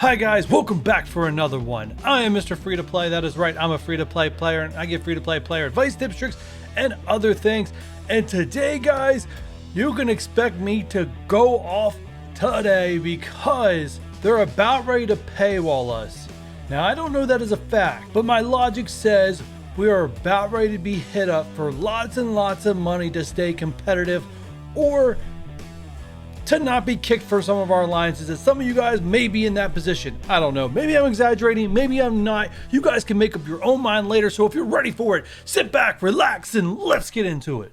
Hi guys, welcome back for another one. I am Mr. Free to Play. That is right, I'm a free to play player and I give free to play player advice, tips, tricks, and other things. And today guys, you can expect me to go off today because they're about ready to paywall us. Now I don't know that as a fact, but my logic says we are about ready to be hit up for lots and lots of money to stay competitive or to not be kicked for some of our alliances, and some of you guys may be in that position. I don't know, maybe I'm exaggerating, maybe I'm not. You guys can make up your own mind later, so if you're ready for it, sit back, relax, and let's get into it.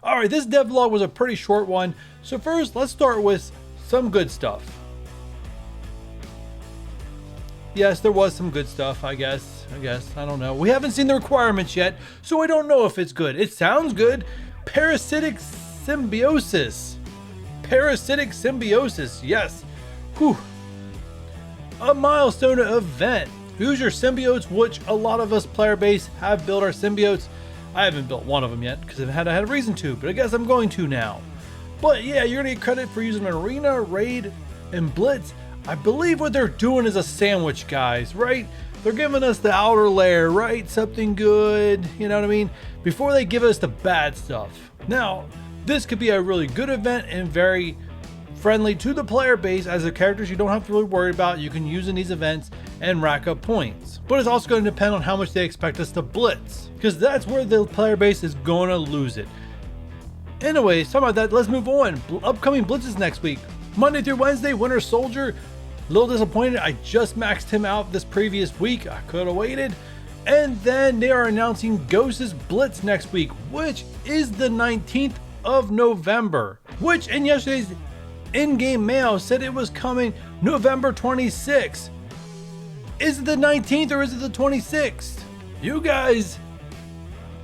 Alright, this devlog was a pretty short one, so first let's start with some good stuff. Yes, there was some good stuff, I guess, I don't know. We haven't seen the requirements yet, so I don't know if it's good. It sounds good. Parasitic symbiosis. Parasitic symbiosis, yes. Whew. A milestone event. Use your symbiotes, which a lot of us player base have built our symbiotes. I haven't built one of them yet because I had a reason to, but I guess I'm going to now. But yeah, you're gonna get credit for using Arena, Raid, and Blitz. I believe what they're doing is a sandwich, guys, right? They're giving us the outer layer, right? Something good, you know what I mean? Before they give us the bad stuff. Now, this could be a really good event and very friendly to the player base, as the characters you don't have to really worry about, you can use in these events and rack up points. But it's also going to depend on how much they expect us to blitz, because that's where the player base is going to lose it. Anyways, talking about that, let's move on. Upcoming blitzes next week. Monday through Wednesday, Winter Soldier. A little disappointed, I just maxed him out this previous week. I could have waited. And then they are announcing Ghost's Blitz next week, which is the 19th of November. Which in yesterday's in-game mail said it was coming November 26th. Is it the 19th or is it the 26th? You guys,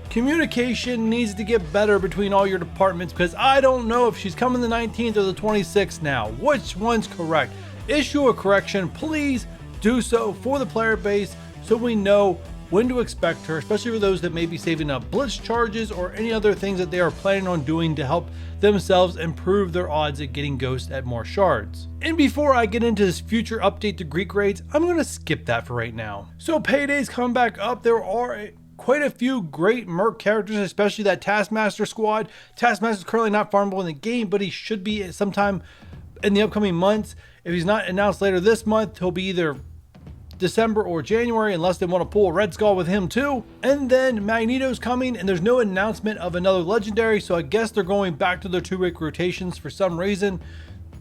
communication needs to get better between all your departments, because I don't know if she's coming the 19th or the 26th now. Which one's correct? Issue a correction, please do so for the player base so we know when to expect her, especially for those that may be saving up blitz charges or any other things that they are planning on doing to help themselves improve their odds at getting ghost at more shards. And before I get into this future update to Greek raids, I'm going to skip that for right now. So payday's come back up. There are quite a few great merc characters, especially that Taskmaster squad. Taskmaster's currently not farmable in the game, but he should be sometime in the upcoming months. If he's not announced later this month, he'll be either December or January, unless they want to pull a Red Skull with him too. And then Magneto's coming, and there's no announcement of another legendary, so I guess they're going back to their 2-week rotations for some reason.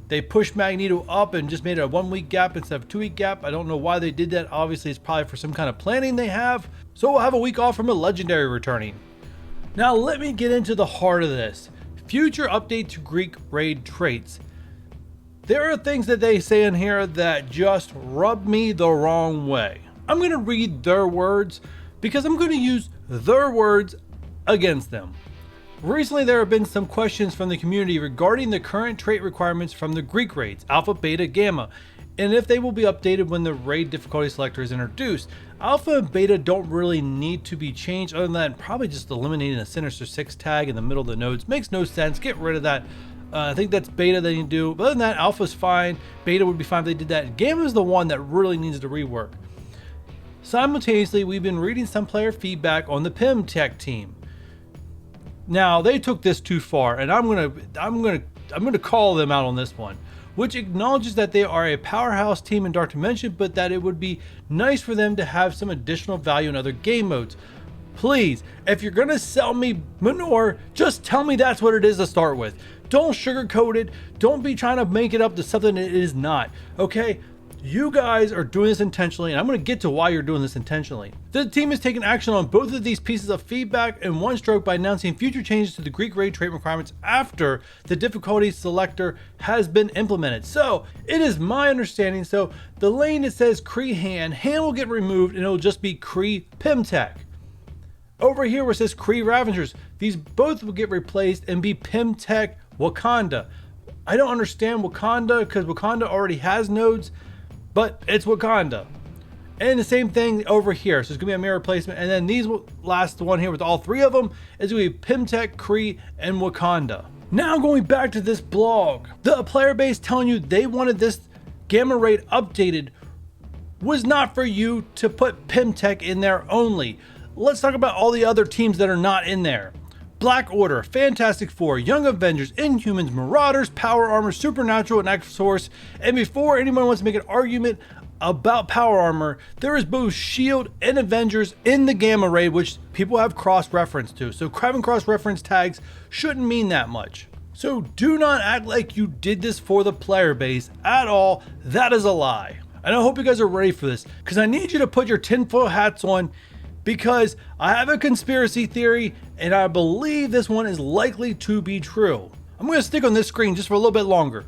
They pushed Magneto up and just made it a 1-week gap instead of 2-week gap. I don't know why they did that. Obviously it's probably for some kind of planning they have. So we'll have a week off from a legendary returning. Now let me get into the heart of this. Future update to Greek raid traits. There are things that they say in here that just rub me the wrong way. I'm going to read their words because I'm going to use their words against them. Recently, there have been some questions from the community regarding the current trait requirements from the Greek raids, Alpha, Beta, Gamma, and if they will be updated when the raid difficulty selector is introduced. Alpha and Beta don't really need to be changed, other than probably just eliminating a Sinister 6 tag in the middle of the nodes. Makes no sense. Get rid of that. I think that's Beta they need to do. But other than that, Alpha's fine. Beta would be fine if they did that. Gamma is the one that really needs to rework. Simultaneously, we've been reading some player feedback on the PIM Tech team. Now, they took this too far, and I'm gonna call them out on this one, which acknowledges that they are a powerhouse team in Dark Dimension, but that it would be nice for them to have some additional value in other game modes. Please, if you're gonna sell me manure, just tell me that's what it is to start with. Don't sugarcoat it. Don't be trying to make it up to something it is not. Okay? You guys are doing this intentionally, and I'm going to get to why you're doing this intentionally. The team has taken action on both of these pieces of feedback in one stroke by announcing future changes to the Greek raid trait requirements after the difficulty selector has been implemented. So it is my understanding, so the lane that says Kree hand will get removed and it'll just be Kree Pimtech. Over here where it says Kree Ravengers, these both will get replaced and be Pimtech Wakanda. I don't understand Wakanda because Wakanda already has nodes, but it's Wakanda. And the same thing over here. So it's gonna be a mirror replacement. And then these last one here with all three of them is gonna be Pimtech, Kree, and Wakanda. Now going back to this blog, the player base telling you they wanted this gamma raid updated was not for you to put Pimtech in there only. Let's talk about all the other teams that are not in there. Black Order, Fantastic Four, Young Avengers, Inhumans, Marauders, Power Armor, Supernatural, and X-Force. And before anyone wants to make an argument about Power Armor, there is both Shield and Avengers in the Gamma Raid, which people have cross-reference to. So having cross-reference tags shouldn't mean that much. So do not act like you did this for the player base at all. That is a lie. And I hope you guys are ready for this, because I need you to put your tinfoil hats on, because I have a conspiracy theory and I believe this one is likely to be true. I'm going to stick on this screen just for a little bit longer.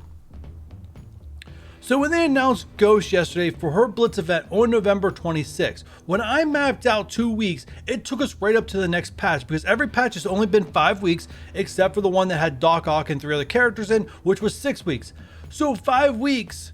So when they announced Ghost yesterday for her Blitz event on November 26th, when I mapped out 2 weeks, it took us right up to the next patch, because every patch has only been 5 weeks, except for the one that had Doc Ock and 3 other characters in, which was 6 weeks. So 5 weeks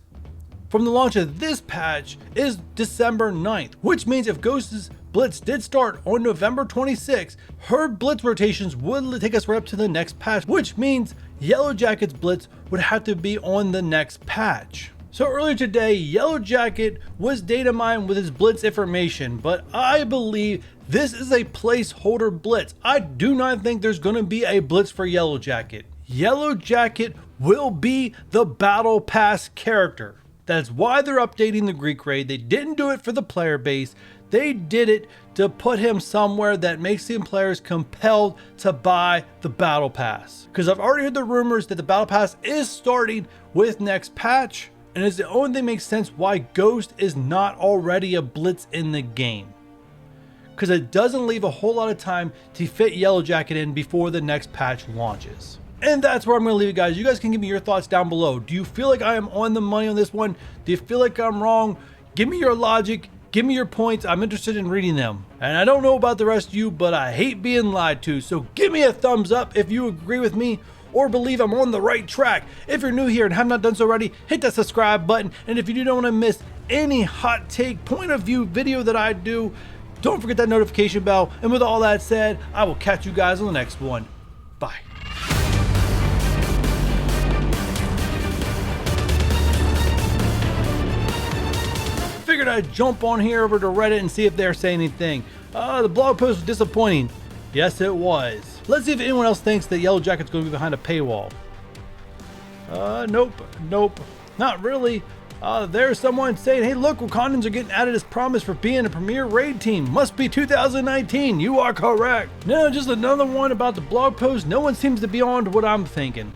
from the launch of this patch is December 9th, which means if Ghost's Blitz did start on November 26th, her Blitz rotations would take us right up to the next patch, which means Yellowjacket's Blitz would have to be on the next patch. So earlier today, Yellowjacket was data mined with his Blitz information, but I believe this is a placeholder Blitz. I do not think there's going to be a Blitz for Yellowjacket. Yellowjacket will be the Battle Pass character. That's why they're updating the Greek raid. They didn't do it for the player base. They did it to put him somewhere that makes the players compelled to buy the Battle Pass. Because I've already heard the rumors that the Battle Pass is starting with next patch, and it's the only thing that makes sense why Ghost is not already a Blitz in the game. Because it doesn't leave a whole lot of time to fit Yellowjacket in before the next patch launches. And that's where I'm going to leave it, guys. You guys can give me your thoughts down below. Do you feel like I am on the money on this one? Do you feel like I'm wrong? Give me your logic. Give me your points. I'm interested in reading them. And I don't know about the rest of you, but I hate being lied to. So give me a thumbs up if you agree with me or believe I'm on the right track. If you're new here and have not done so already, hit that subscribe button. And if you don't want to miss any hot take point of view video that I do, don't forget that notification bell. And with all that said, I will catch you guys on the next one. Bye. Figured I'd jump on here over to Reddit and see if they're saying anything. The blog post was disappointing. Yes, it was. Let's see if anyone else thinks that Yellowjacket's going to be behind a paywall. Nope, not really. There's someone saying, hey look, Wakandans are getting added as promised for being a premier raid team. Must be 2019. You are correct. No, just another one about the blog post. No one seems to be on to what I'm thinking.